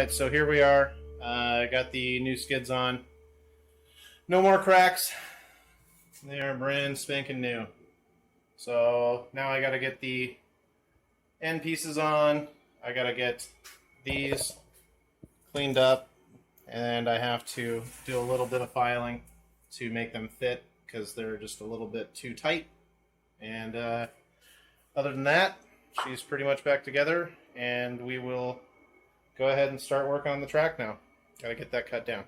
Alright, so here we are. I got the new skids on. No more cracks. They are brand spanking new. So now I gotta get the end pieces on. I gotta get these cleaned up, and I have to do a little bit of filing to make them fit because they're just a little bit too tight. And other than that, she's pretty much back together, and we will go ahead and start working on the track now. Gotta get that cut down.